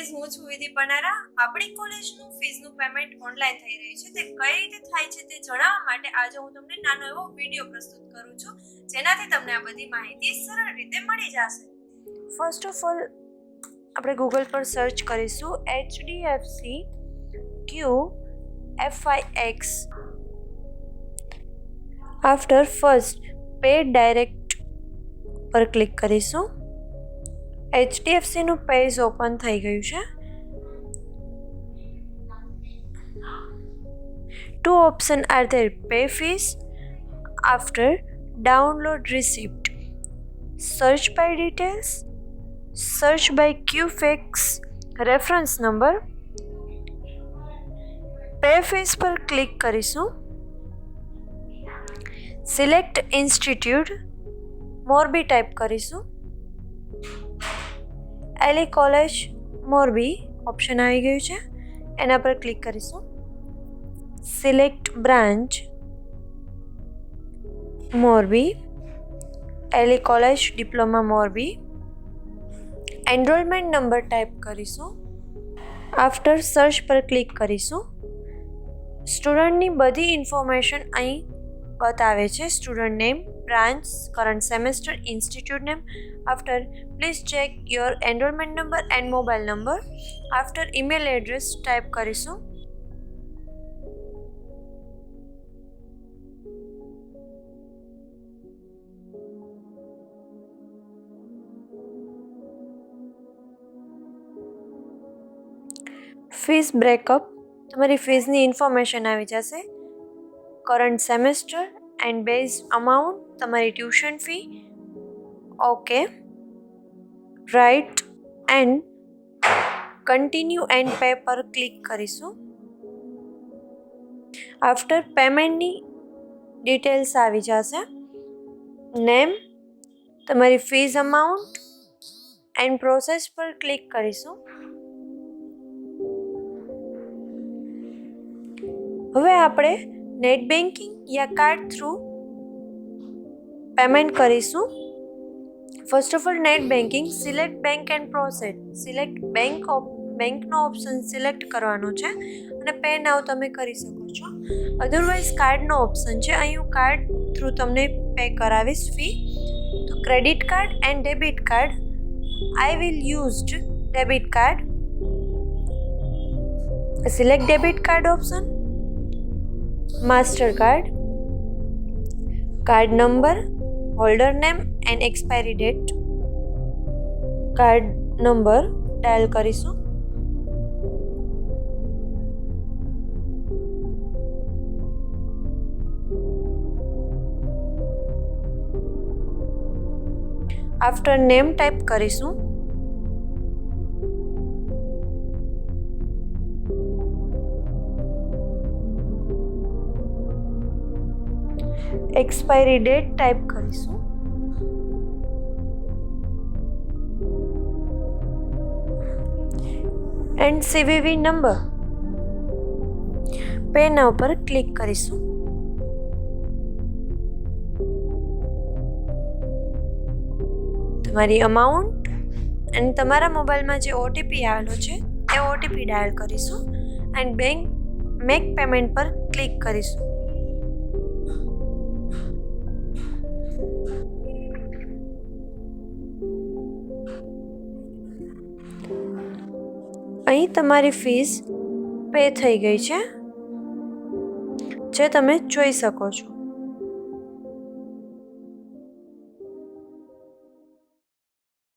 Guys, હું છું વિધિ પનારા. આપણી કોલેજનું ફીસનું પેમેન્ટ ઓનલાઈન થઈ રહ્યું છે. તે કઈ રીતે થાય છે તે જણાવવા માટે આજે હું તમને નાનો એવો વિડીયો પ્રસ્તુત કરું છું, જેનાથી તમને આ બધી માહિતી સરળ રીતે મળી જશે. ફર્સ્ટ ઓફ ઓલ આપણે ગૂગલ પર સર્ચ કરીશું HDFC QFIX. After first pay direct પર ક્લિક કરીશું. HDFCનું પેજ ઓપન થઈ ગયું છે. Two options are there: pay fees after download receipt, search by details, search by QFIX reference number. pay fees પર click કરીશું. Select institute Morbi type કરીશું. એલી college Morbi option આવી ગયું છે, એના પર ક્લિક કરીશું. Select branch Morbi, L E college diploma Morbi. Enrolment number type કરીશું. આફ્ટર સર્ચ પર ક્લિક કરીશું. સ્ટુડન્ટની બધી ઇન્ફોર્મેશન અહીં બતાવે છે. Student name, branch, current semester, institute name. After please check your enrolment number and mobile number. After email address type કરીશું. Fees breakup, તમારી ફીસની ઇન્ફોર્મેશન આવી જશે. Current semester and base amount, તમારી tuition fee. Okay, right and continue and pay પર click કરીશું. After પેમેન્ટની details આવી જશે. નેમ, તમારી ફીસ અમાઉન્ટ એન્ડ પ્રોસેસ પર ક્લિક કરીશું. હવે આપણે નેટ બેન્કિંગ યા કાર્ડ થ્રુ પેમેન્ટ કરીશું. First of all net banking, select bank and process. Select બેંકનો ઓપ્શન સિલેક્ટ કરવાનો છે અને પે નાવ તમે કરી શકો છો. અધરવાઇઝ કાર્ડનો ઓપ્શન છે, અહીં હું કાર્ડ થ્રુ તમને પે કરાવીશ ફી. તો credit card and debit card. I will used debit card. Select debit card option. Master card. Card number, holder name and expiry date. Card number dial કરીશું. After name type કરીશું. Expiry date type કરીશું. And CVV number. Pay નાવ પર click કરીશું. તમારી amount and તમારા મોબાઈલમાં જે OTP આવેલો છે એ ઓટીપી ડાયલ કરીશું એન્ડ મેક પેમેન્ટ પર ક્લિક કરીશું. અહીં તમારી ફીસ પે થઈ ગઈ છે, જે તમે જોઈ શકો છો.